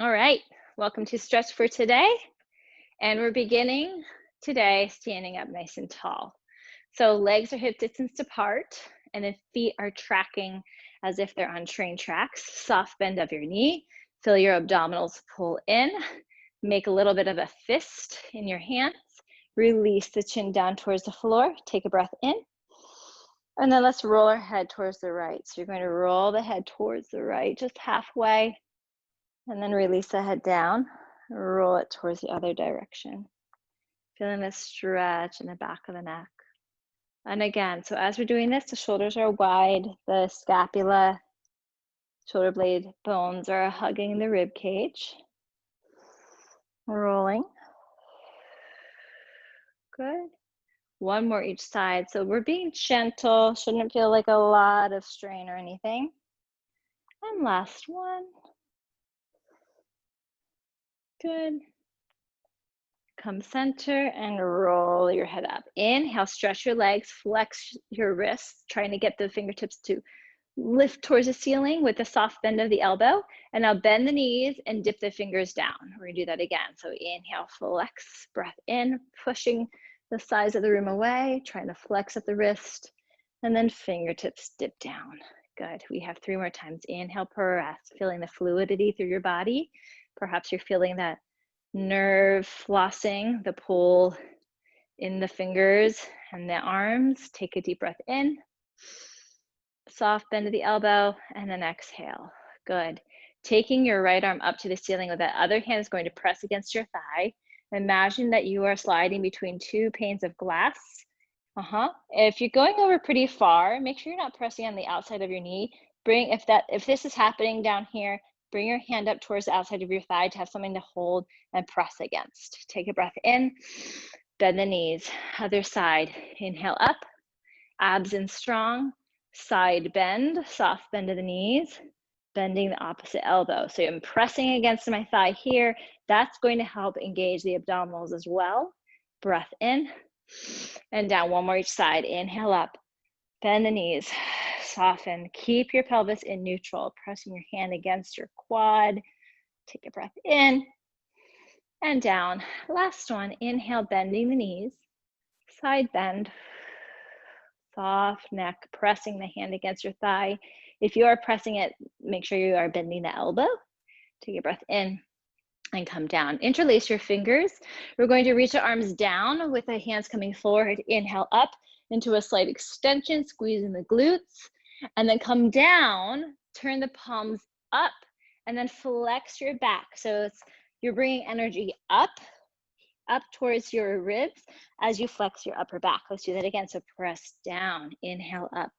All right, welcome to Stretch for today. And we're beginning today standing up nice and tall. So legs are hip distance apart and then feet are tracking as if they're on train tracks. Soft bend of your knee, feel your abdominals pull in, make a little bit of a fist in your hands, release the chin down towards the floor, take a breath in, and then let's roll our head towards the right. So you're going to roll the head towards the right, just halfway, and then release the head down, roll it towards the other direction. Feeling the stretch in the back of the neck. And again, so as we're doing this, the shoulders are wide, the scapula, shoulder blade bones are hugging the rib cage. Rolling. Good. One more each side. So we're being gentle, shouldn't feel like a lot of strain or anything. And last one. Good. Come center and roll your head up. Inhale, stretch your legs, flex your wrists, trying to get the fingertips to lift towards the ceiling with the soft bend of the elbow. And now bend the knees and dip the fingers down. We're gonna do that again. So inhale, flex, breath in, pushing the sides of the room away, trying to flex at the wrist, and then fingertips dip down. Good, we have 3 more times. Inhale, press, feeling the fluidity through your body. Perhaps you're feeling that nerve flossing, the pull in the fingers and the arms. Take a deep breath in, soft bend of the elbow, and then exhale. Good. Taking your right arm up to the ceiling with that other hand is going to press against your thigh. Imagine that you are sliding between 2 panes of glass. If you're going over pretty far, make sure you're not pressing on the outside of your knee. If this is happening down here, bring your hand up towards the outside of your thigh to have something to hold and press against. Take a breath in, bend the knees. Other side, inhale up, abs in strong, side bend, soft bend of the knees, bending the opposite elbow. So I'm pressing against my thigh here. That's going to help engage the abdominals as well. Breath in and down. One more each side. Inhale up, bend the knees, soften. Keep your pelvis in neutral, pressing your hand against your quad. Take a breath in and down. Last one, inhale, bending the knees, side bend, soft neck, pressing the hand against your thigh. If you are pressing it, make sure you are bending the elbow. Take a breath in and come down. Interlace your fingers. We're going to reach the arms down with the hands coming forward. Inhale up into a slight extension, squeezing the glutes, and then come down, turn the palms up, and then flex your back. So you're bringing energy up towards your ribs as you flex your upper back. Let's do that again. So press down, inhale up.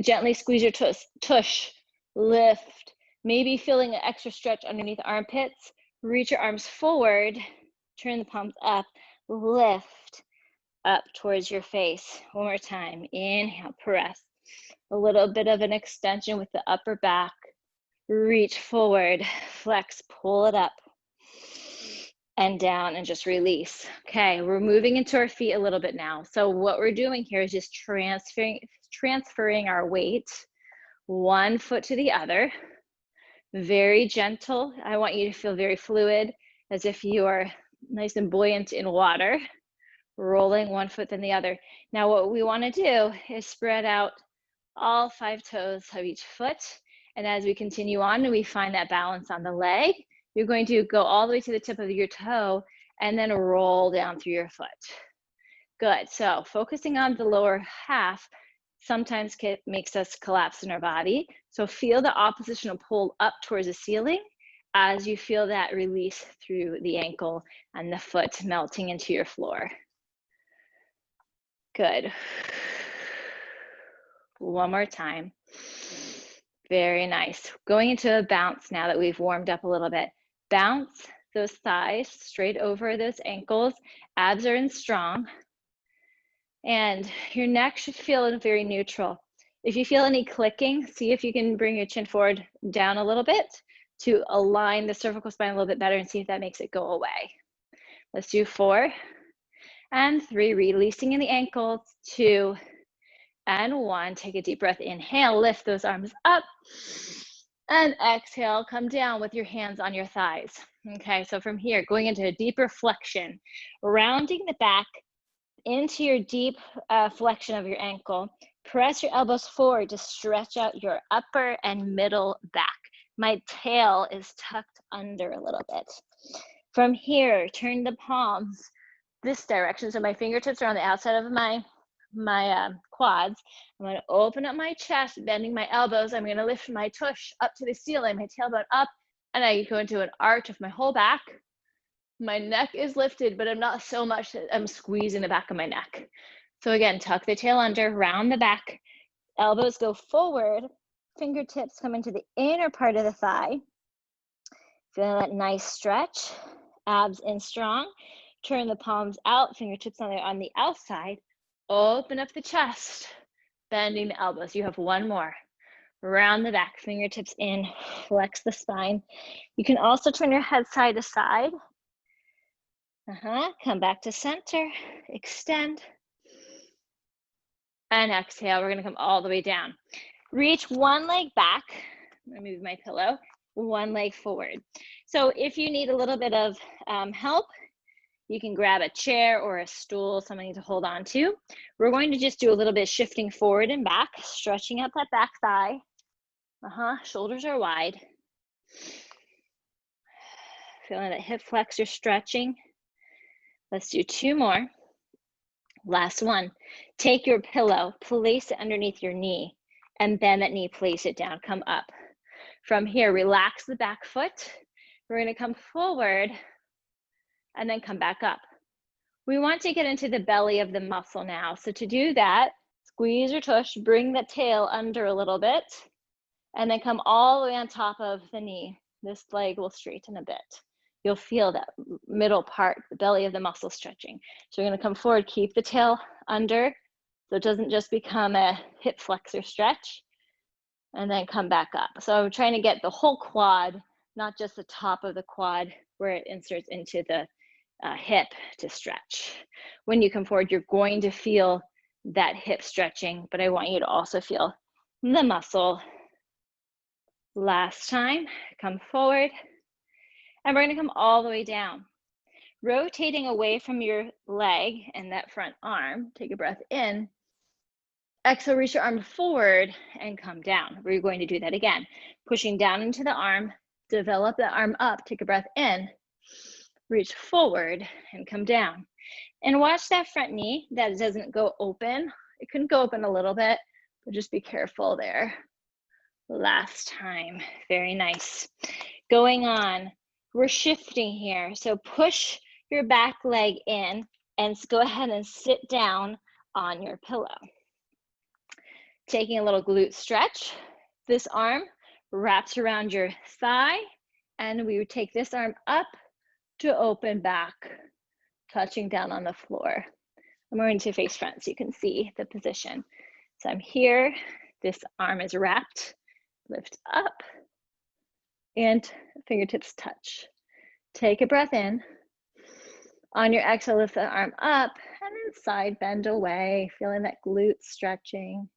Gently squeeze your tush, lift. Maybe feeling an extra stretch underneath the armpits. Reach your arms forward, turn the palms up, lift up towards your face. One more time. Inhale, press. A little bit of an extension with the upper back. Reach forward, flex, pull it up and down and just release. Okay, we're moving into our feet a little bit now. So what we're doing here is just transferring our weight one foot to the other. Very gentle. I want you to feel very fluid, as if you are nice and buoyant in water, rolling one foot then the other. Now what we want to do is spread out all 5 toes of each foot. And as we continue on and we find that balance on the leg, you're going to go all the way to the tip of your toe and then roll down through your foot. Good. So focusing on the lower half sometimes makes us collapse in our body. So feel the oppositional pull up towards the ceiling as you feel that release through the ankle and the foot melting into your floor. Good. One more time. Very nice. Going into a bounce now that we've warmed up a little bit. Bounce those thighs straight over those ankles. Abs are in strong. And your neck should feel very neutral. If you feel any clicking, see if you can bring your chin forward down a little bit to align the cervical spine a little bit better and see if that makes it go away. Let's do 4 and 3, releasing in the ankles, 2 and 1. Take a deep breath, inhale, lift those arms up And exhale, come down with your hands on your thighs. Okay, so from here, going into a deeper flexion, rounding the back into your deep flexion of your ankle. Press your elbows forward to stretch out your upper and middle back. My tail is tucked under a little bit. From here, turn the palms this direction. So my fingertips are on the outside of my quads. I'm going to open up my chest, bending my elbows. I'm going to lift my tush up to the ceiling, my tailbone up, and I go into an arch of my whole back. My neck is lifted, but I'm not so much that I'm squeezing the back of my neck. So again, tuck the tail under, round the back, elbows go forward, fingertips come into the inner part of the thigh. Feel that nice stretch, abs in strong. Turn the palms out, fingertips on the outside. Open up the chest, bending the elbows. You have one more. Round the back, fingertips in, flex the spine. You can also turn your head side to side. Come back to center, extend, and exhale. We're gonna come all the way down. Reach one leg back. I'm gonna move my pillow, one leg forward. So if you need a little bit of help, you can grab a chair or a stool, something to hold on to. We're going to just do a little bit of shifting forward and back, stretching out that back thigh. Shoulders are wide. Feeling that hip flexor stretching. Let's do two more. Last one. Take your pillow, place it underneath your knee, and bend that knee, place it down, come up. From here, relax the back foot. We're gonna come forward and then come back up. We want to get into the belly of the muscle now. So to do that, squeeze your tush, bring the tail under a little bit, and then come all the way on top of the knee. This leg will straighten a bit. You'll feel that middle part, the belly of the muscle stretching. So we're gonna come forward, keep the tail under, so it doesn't just become a hip flexor stretch, and then come back up. So I'm trying to get the whole quad, not just the top of the quad where it inserts into the hip to stretch. When you come forward, you're going to feel that hip stretching, but I want you to also feel the muscle. Last time, come forward. And we're gonna come all the way down. Rotating away from your leg and that front arm, take a breath in. Exhale, reach your arm forward and come down. We're going to do that again. Pushing down into the arm, develop the arm up, take a breath in, reach forward and come down. And watch that front knee, that doesn't go open. It can go open a little bit, but just be careful there. Last time, very nice. Going on. We're shifting here. So push your back leg in and go ahead and sit down on your pillow. Taking a little glute stretch. This arm wraps around your thigh and we would take this arm up to open back, touching down on the floor. I'm going to face front so you can see the position. So I'm here, this arm is wrapped, lift up, and fingertips touch. Take a breath in. On your exhale, lift the arm up and then side bend away, feeling that glute stretching,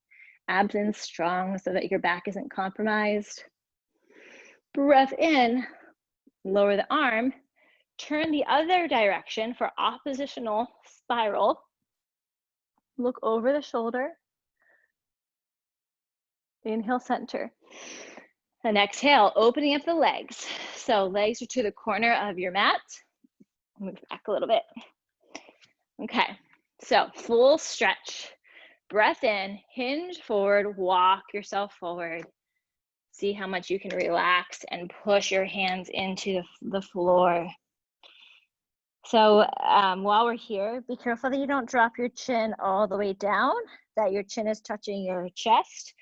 abs in strong so that your back isn't compromised. Breath in, lower the arm, turn the other direction for oppositional spiral. Look over the shoulder. Inhale, center. And exhale, opening up the legs. So legs are to the corner of your mat. Move back a little bit. Okay, so full stretch. Breath in, hinge forward, walk yourself forward. See how much you can relax and push your hands into the floor. So while we're here, be careful that you don't drop your chin all the way down, that your chin is touching your chest.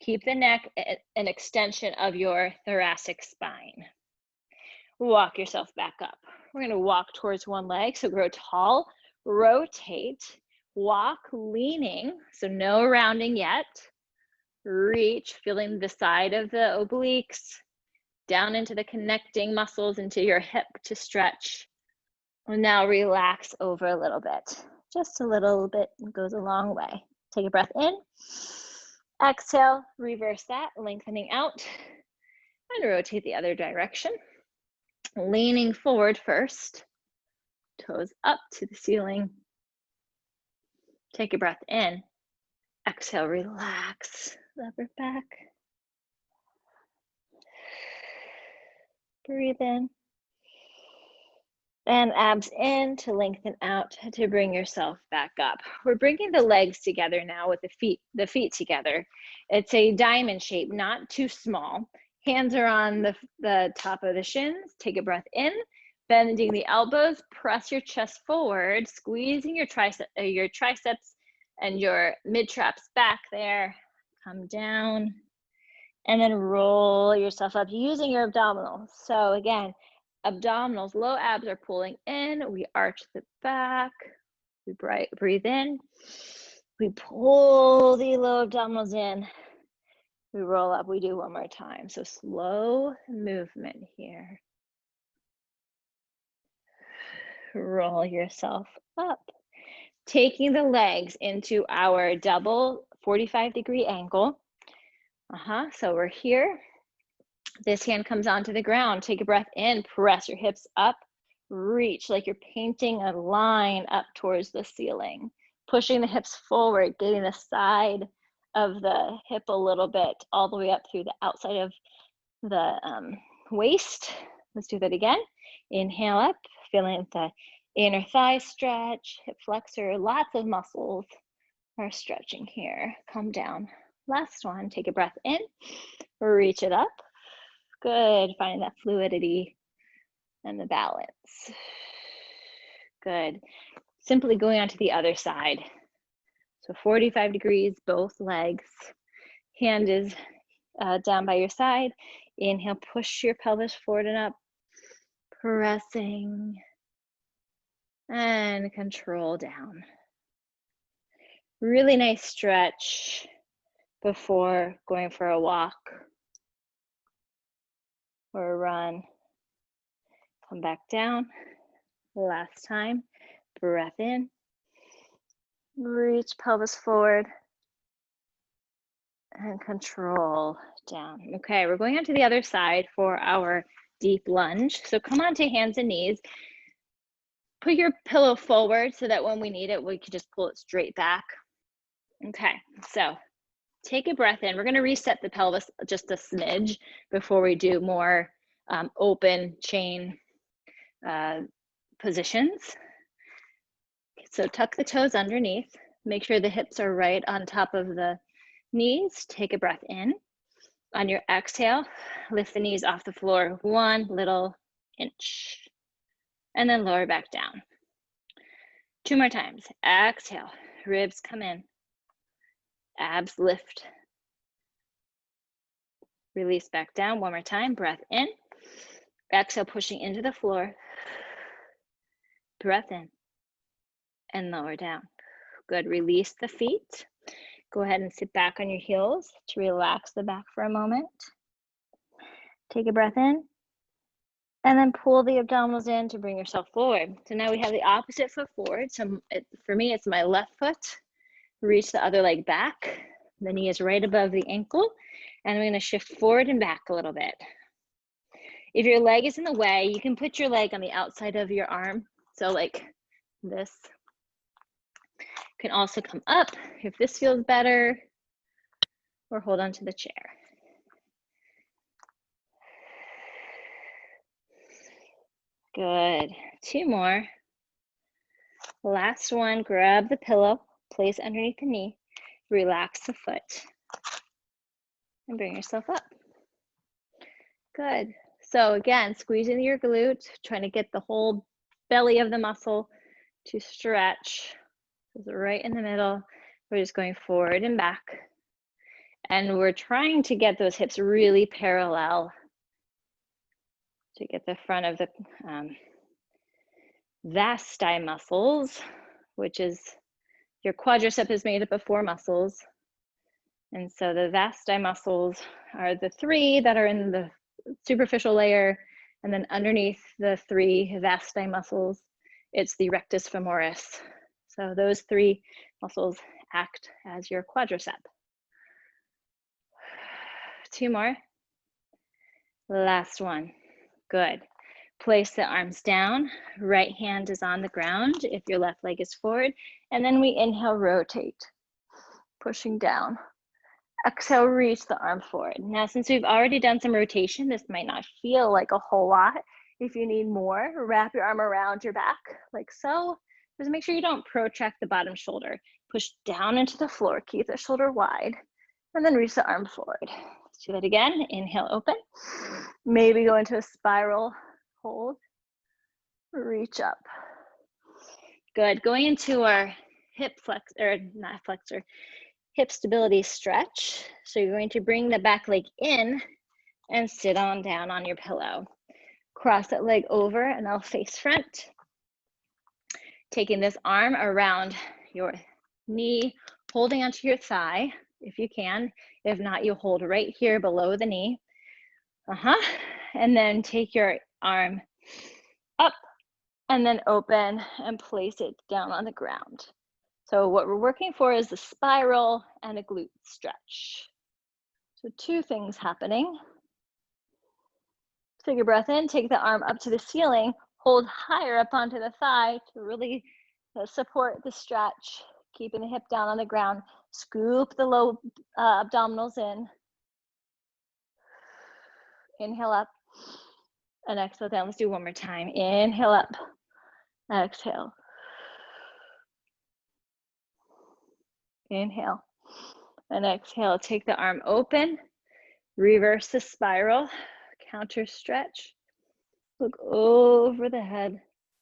Keep the neck an extension of your thoracic spine. Walk yourself back up. We're gonna walk towards one leg, so grow tall, rotate, walk leaning, so no rounding yet. Reach, feeling the side of the obliques, down into the connecting muscles into your hip to stretch. And now relax over a little bit. Just a little bit goes a long way. Take a breath in. Exhale, reverse that, lengthening out. And rotate the other direction. Leaning forward first, toes up to the ceiling. Take a breath in. Exhale, relax the upper back. Breathe in. And abs in to lengthen out to bring yourself back up. We're bringing the legs together now with the feet together. It's a diamond shape, not too small. Hands are on the top of the shins. Take a breath in, bending the elbows, press your chest forward, squeezing your triceps and your mid-traps back there. Come down and then roll yourself up using your abdominals. So again, abdominals, low abs are pulling in. We arch the back. We breathe in. We pull the low abdominals in. We roll up. We do one more time. So slow movement here. Roll yourself up. Taking the legs into our double 45-degree angle. So we're here. This hand comes onto the ground. Take a breath in, press your hips up, reach like you're painting a line up towards the ceiling. Pushing the hips forward, getting the side of the hip a little bit, all the way up through the outside of the waist. Let's do that again. Inhale up, feeling the inner thigh stretch, hip flexor, lots of muscles are stretching here. Come down. Last one, take a breath in, reach it up. Good, finding that fluidity and the balance. Good. Simply going on to the other side. So 45 degrees, both legs. Hand is down by your side. Inhale, push your pelvis forward and up. Pressing. And control down. Really nice stretch before going for a walk or a run. Come back down. Last time. Breath in. Reach pelvis forward. And control down. Okay, we're going on to the other side for our deep lunge. So come onto hands and knees. Put your pillow forward so that when we need it, we can just pull it straight back. Okay, so take a breath in. We're going to reset the pelvis just a smidge before we do more open chain positions. So tuck the toes underneath. Make sure the hips are right on top of the knees. Take a breath in. On your exhale, lift the knees off the floor 1 little inch. And then lower back down. 2 more times. Exhale, ribs come in. Abs lift. Release back down. 1 more time. Breath in. Exhale, pushing into the floor. Breath in. And lower down. Good. Release the feet. Go ahead and sit back on your heels to relax the back for a moment. Take a breath in. And then pull the abdominals in to bring yourself forward. So now we have the opposite foot forward. So for me, it's my left foot. Reach the other leg back. The knee is right above the ankle. And I'm going to shift forward and back a little bit. If your leg is in the way, you can put your leg on the outside of your arm. So like this. You can also come up if this feels better, or hold on to the chair. Good. 2 more. Last one, grab the pillow, place underneath the knee, relax the foot, and bring yourself up. Good. So again, squeezing your glutes, trying to get the whole belly of the muscle to stretch. So right in the middle. We're just going forward and back. And we're trying to get those hips really parallel to get the front of the vasti muscles, which is your quadricep is made up of 4 muscles. And so the vasti muscles are the 3 that are in the superficial layer, and then underneath the 3 vasti muscles, it's the rectus femoris. So those 3 muscles act as your quadricep. 2 more. Last one. Good. Place the arms down. Right hand is on the ground if your left leg is forward. And then we inhale, rotate, pushing down. Exhale, reach the arm forward. Now, since we've already done some rotation, this might not feel like a whole lot. If you need more, wrap your arm around your back like so. Just make sure you don't protract the bottom shoulder. Push down into the floor, keep the shoulder wide, and then reach the arm forward. Let's do that again. Inhale, open. Maybe go into a spiral hold. Reach up. Good. Going into our hip flex, or not flexor, hip stability stretch. So you're going to bring the back leg in and sit on down on your pillow. Cross that leg over and I'll face front. Taking this arm around your knee, holding onto your thigh if you can. If not, you hold right here below the knee. And then take your arm up and then open and place it down on the ground. So what we're working for is the spiral and a glute stretch. So two things happening. Take a breath in, take the arm up to the ceiling, hold higher up onto the thigh to really support the stretch, keeping the hip down on the ground. Scoop the low abdominals in. Inhale up and exhale down. Let's do one more time. Inhale up, exhale. Inhale and exhale. Take the arm open, reverse the spiral, counter stretch. Look over the head,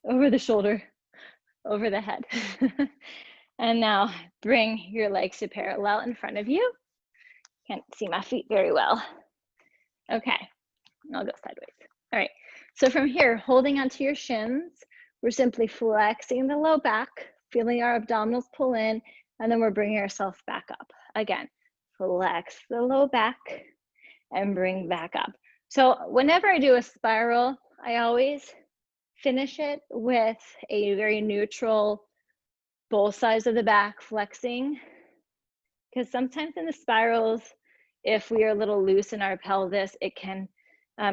over the shoulder, over the head. And now bring your legs to parallel in front of you. Can't see my feet very well. Okay, I'll go sideways. All right, so from here, holding onto your shins, we're simply flexing the low back, feeling our abdominals pull in, and then we're bringing ourselves back up. Again, flex the low back and bring back up. So whenever I do a spiral, I always finish it with a very neutral, both sides of the back flexing, because sometimes in the spirals, if we are a little loose in our pelvis, it can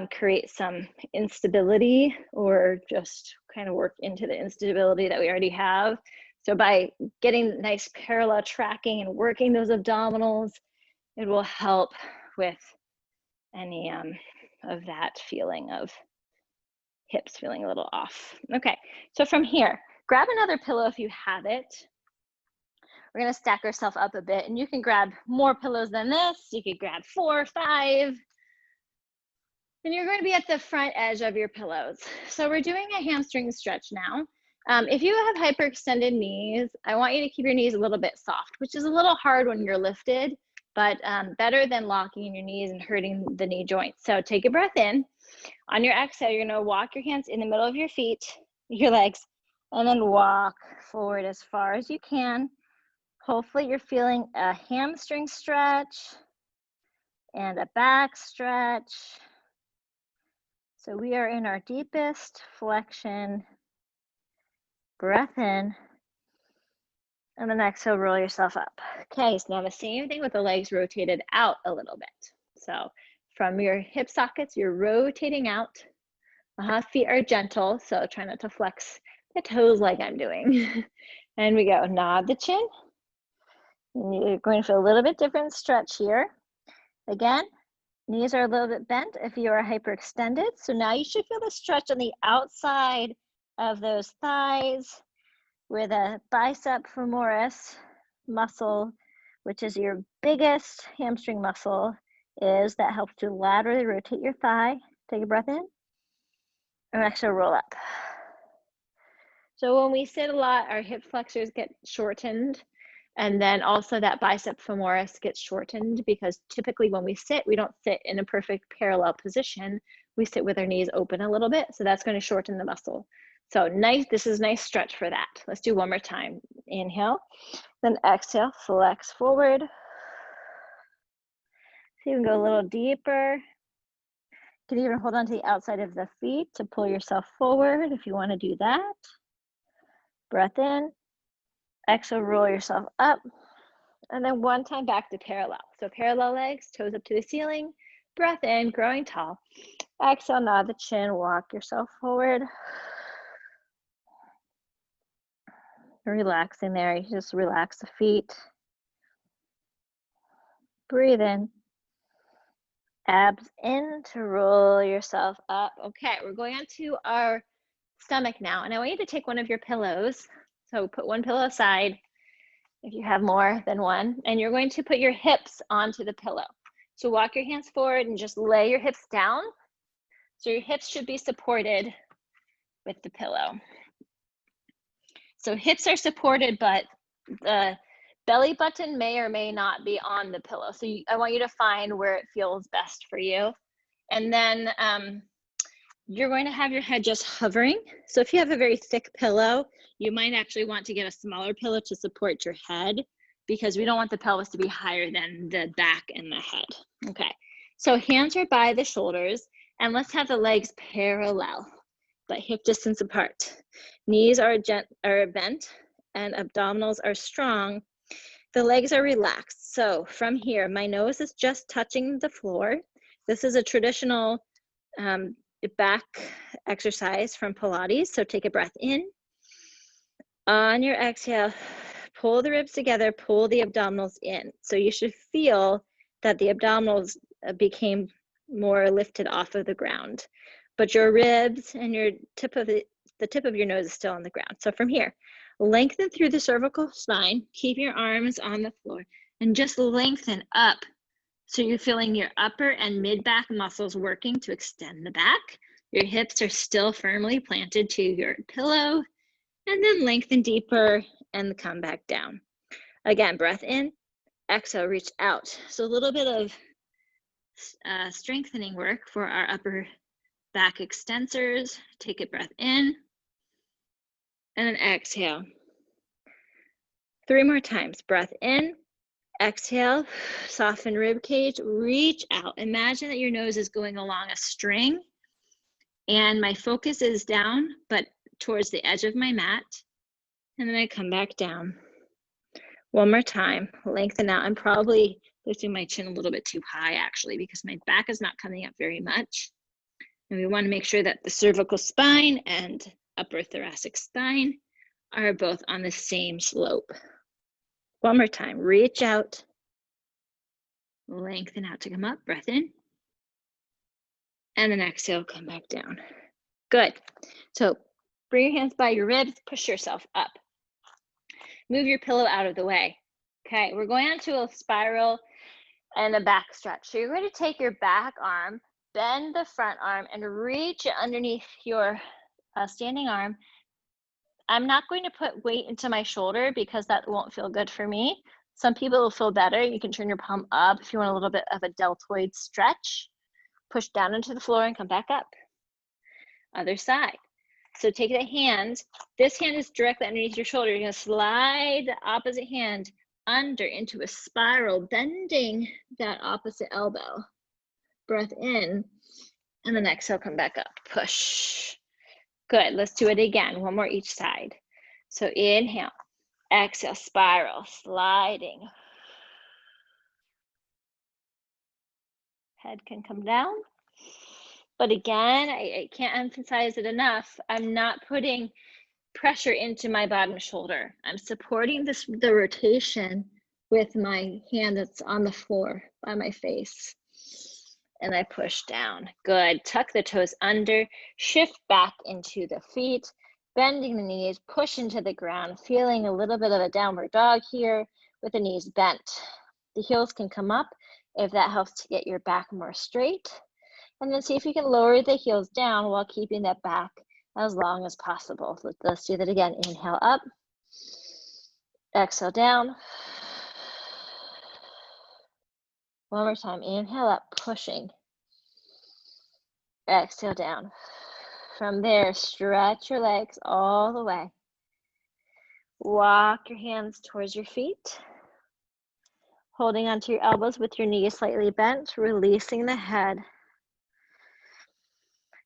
create some instability or just kind of work into the instability that we already have. So by getting nice parallel tracking and working those abdominals, it will help with any of that feeling of hips feeling a little off. Okay, so from here, grab another pillow if you have it. We're gonna stack ourselves up a bit, and you can grab more pillows than this. You could grab 4 or 5. And you're going to be at the front edge of your pillows. So we're doing a hamstring stretch now. If you have hyperextended knees, I want you to keep your knees a little bit soft, which is a little hard when you're lifted, but better than locking in your knees and hurting the knee joints. So take a breath in. On your exhale, you're gonna walk your hands in the middle of your feet, your legs, and then walk forward as far as you can. Hopefully you're feeling a hamstring stretch and a back stretch. So we are in our deepest flexion. Breath in, and then exhale, roll yourself up. Okay, so now the same thing with the legs rotated out a little bit. So from your hip sockets, you're rotating out. Feet are gentle, so try not to flex the toes like I'm doing. And we go, nod the chin. And you're going to feel a little bit different stretch here. Again, knees are a little bit bent if you are hyperextended. So now you should feel the stretch on the outside of those thighs, where the bicep femoris muscle, which is your biggest hamstring muscle, is, that helps to laterally rotate your thigh. Take a breath in, and exhale, roll up. So when we sit a lot, our hip flexors get shortened, and then also that bicep femoris gets shortened, because typically when we sit, we don't sit in a perfect parallel position. We sit with our knees open a little bit, so that's going to shorten the muscle. So nice, this is a nice stretch for that. Let's do one more time. Inhale, then exhale, flex forward. So you can go a little deeper. You can even hold on to the outside of the feet to pull yourself forward if you want to do that. Breath in, exhale, roll yourself up. And then one time back to parallel. So parallel legs, toes up to the ceiling. Breath in, growing tall. Exhale, nod the chin, walk yourself forward. Relaxing there, you just relax the feet. Breathe in. Abs in to roll yourself up. Okay, we're going on to our stomach now. And I want you to take one of your pillows. So put one pillow aside if you have more than one. And you're going to put your hips onto the pillow. So walk your hands forward and just lay your hips down. So your hips should be supported with the pillow. So hips are supported, but the belly button may or may not be on the pillow. So I want you to find where it feels best for you. And then you're going to have your head just hovering. So if you have a very thick pillow, you might actually want to get a smaller pillow to support your head, because we don't want the pelvis to be higher than the back and the head. Okay, so hands are by the shoulders, and let's have the legs parallel, but hip distance apart. Knees are bent and abdominals are strong. The legs are relaxed. So from here, my nose is just touching the floor. This is a traditional back exercise from Pilates. So take a breath in. On your exhale, pull the ribs together, pull the abdominals in. So you should feel that the abdominals became more lifted off of the ground, but your ribs and your the tip of your nose is still on the ground. So from here, lengthen through the cervical spine, keep your arms on the floor, and just lengthen up. So you're feeling your upper and mid back muscles working to extend the back. Your hips are still firmly planted to your pillow, and then lengthen deeper and come back down. Again, breath in, exhale, reach out. So a little bit of strengthening work for our upper back extensors. Take a breath in, and then exhale. 3 more times. Breath in, exhale, soften rib cage, reach out. Imagine that your nose is going along a string, and my focus is down, but towards the edge of my mat, and then I come back down. One more time, lengthen out. I'm probably lifting my chin a little bit too high, actually, because my back is not coming up very much. And we want to make sure that the cervical spine and upper thoracic spine are both on the same slope. One more time, reach out, lengthen out to come up, breath in, and then exhale, come back down. Good. So bring your hands by your ribs, push yourself up. Move your pillow out of the way. Okay, we're going on to a spiral and a back stretch. So you're going to take your back arm, bend the front arm, and reach it underneath your standing arm. I'm not going to put weight into my shoulder because that won't feel good for me. Some people will feel better. You can turn your palm up if you want a little bit of a deltoid stretch. Push down into the floor and come back up. Other side. So take the hand. This hand is directly underneath your shoulder. You're going to slide the opposite hand under into a spiral, bending that opposite elbow. Breath in, and then exhale, come back up. Push. Good. Let's do it again. One more each side. So inhale, exhale, spiral, sliding. Head can come down. But again, I can't emphasize it enough. I'm not putting pressure into my bottom shoulder. I'm supporting the rotation with my hand that's on the floor by my face. And I push down. Good. Tuck the toes under, shift back into the feet, bending the knees, push into the ground, feeling a little bit of a downward dog here with the knees bent. The heels can come up if that helps to get your back more straight. And then see if you can lower the heels down while keeping that back as long as possible. Let's do that again. Inhale up, exhale down. One more time. Inhale up, pushing. Exhale down. From there, stretch your legs all the way. Walk your hands towards your feet. Holding onto your elbows with your knees slightly bent, releasing the head.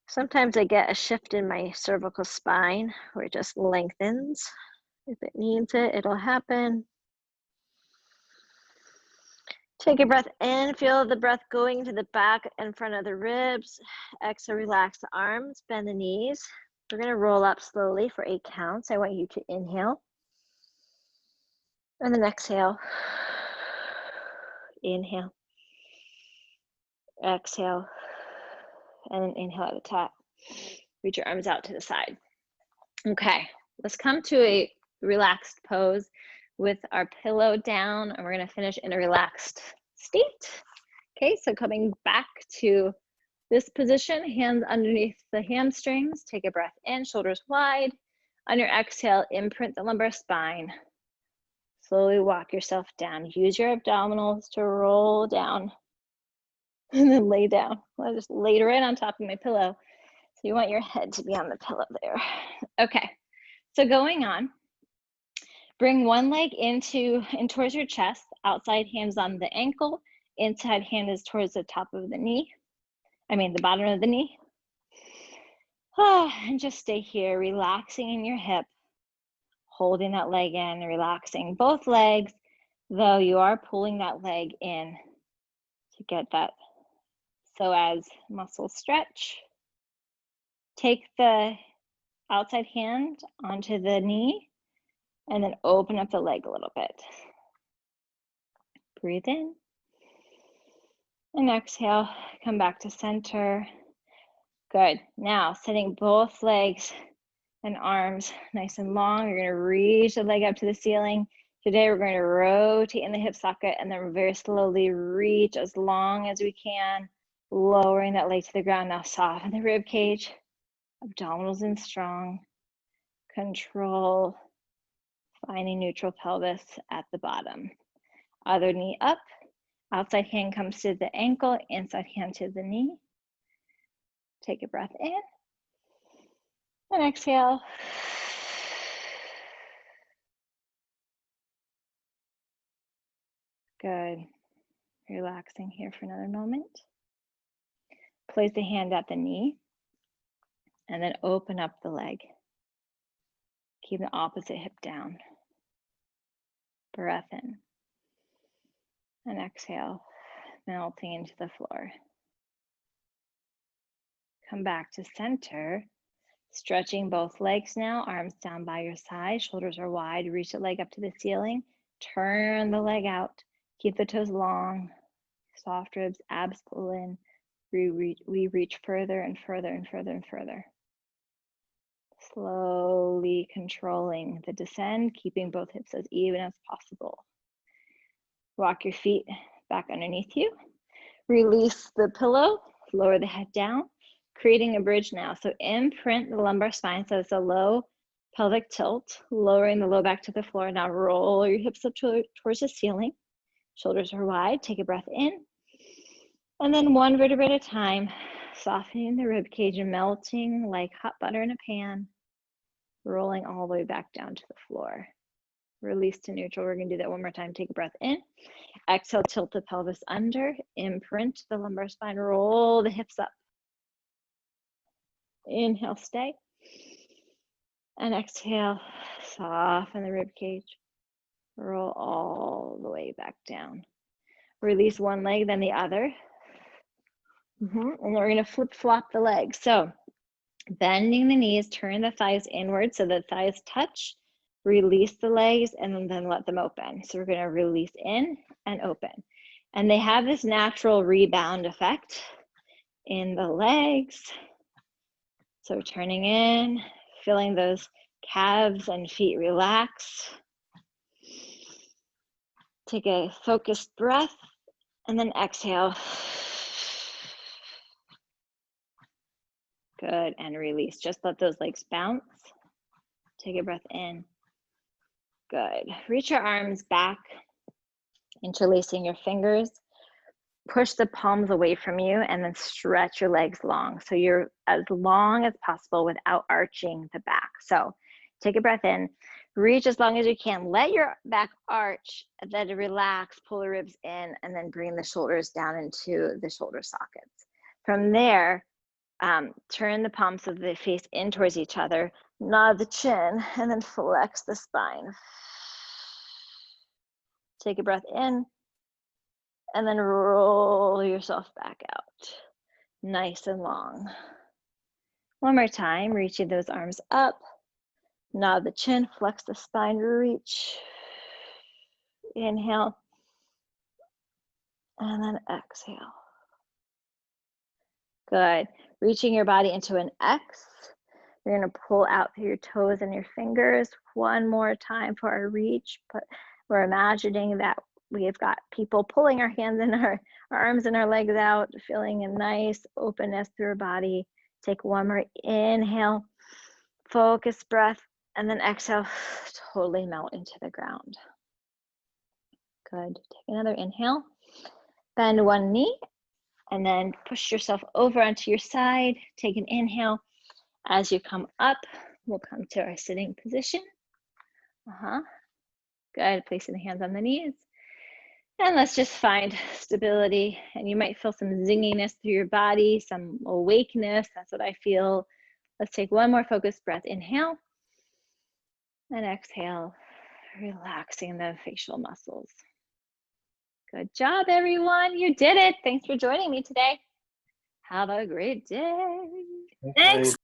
Sometimes I get a shift in my cervical spine where it just lengthens. If it needs it, it'll happen. Take a breath in, feel the breath going to the back and front of the ribs. Exhale, relax the arms, bend the knees. We're gonna roll up slowly for 8 counts. I want you to inhale. And then exhale. Inhale. Exhale. And then inhale at the top. Reach your arms out to the side. Okay, let's come to a relaxed pose with our pillow down, and we're gonna finish in a relaxed state. Okay, so coming back to this position, hands underneath the hamstrings. Take a breath in, shoulders wide. On your exhale, imprint the lumbar spine. Slowly walk yourself down. Use your abdominals to roll down and then lay down. I just laid right on top of my pillow. So you want your head to be on the pillow there. Okay, so going on, bring one leg in towards your chest, outside hands on the ankle, inside hand is towards the top of the knee. The bottom of the knee. And just stay here, relaxing in your hip, holding that leg in, relaxing both legs, though you are pulling that leg in to get that psoas muscle stretch. Take the outside hand onto the knee and then open up the leg a little bit. Breathe in and exhale, come back to center. Good. Now, setting both legs and arms nice and long. You're going to reach the leg up to the ceiling. Today, we're going to rotate in the hip socket and then very slowly reach as long as we can, lowering that leg to the ground. Now, soften the rib cage, abdominals in strong. Control, finding neutral pelvis at the bottom. Other knee up. Outside hand comes to the ankle, inside hand to the knee. Take a breath in and exhale. Good. Relaxing here for another moment. Place the hand at the knee and then open up the leg. Keep the opposite hip down. Breath in and exhale, melting into the floor. Come back to center, stretching both legs now, arms down by your side, shoulders are wide, reach the leg up to the ceiling, turn the leg out, keep the toes long, soft ribs, abs pull in, we reach further and further and further and further. Slowly controlling the descend, keeping both hips as even as possible. Walk your feet back underneath you. Release the pillow, lower the head down, creating a bridge now. So imprint the lumbar spine, so it's a low pelvic tilt, lowering the low back to the floor. Now roll your hips up towards the ceiling. Shoulders are wide, take a breath in. And then one vertebra at a time, softening the rib cage and melting like hot butter in a pan, rolling all the way back down to the floor. Release to neutral. We're gonna do that one more time. Take a breath in. Exhale, tilt the pelvis under, imprint the lumbar spine, roll the hips up. Inhale, stay. And exhale, soften the rib cage. Roll all the way back down. Release one leg, then the other. And then we're gonna flip-flop the legs. So bending the knees, turn the thighs inward so the thighs touch. Release the legs and then let them open. So we're going to release in and open. And they have this natural rebound effect in the legs. So we're turning in, feeling those calves and feet relax. Take a focused breath and then exhale. Good, and release. Just let those legs bounce. Take a breath in. Good. Reach your arms back, interlacing your fingers. Push the palms away from you and then stretch your legs long. So you're as long as possible without arching the back. So take a breath in, reach as long as you can. Let your back arch, then relax, pull the ribs in, and then bring the shoulders down into the shoulder sockets. From there, turn the palms of the face in towards each other, nod the chin, and then flex the spine. Take a breath in And then roll yourself back out. Nice and long. One more time, reaching those arms up. Nod the chin, flex the spine, reach. Inhale. And then exhale. Good. Reaching your body into an X. You're going to pull out through your toes and your fingers. One more time for our reach. But we're imagining that we've got people pulling our hands and our arms and our legs out, feeling a nice openness through our body. Take one more inhale, focus breath, and then exhale, totally melt into the ground. Good. Take another inhale. Bend one knee. And then push yourself over onto your side. Take an inhale. As you come up, we'll come to our sitting position. Good. Placing the hands on the knees. And let's just find stability. And you might feel some zinginess through your body, some awakeness. That's what I feel. Let's take one more focused breath. Inhale. And exhale, relaxing the facial muscles. Good job, everyone. You did it. Thanks for joining me today. Have a great day. Thanks.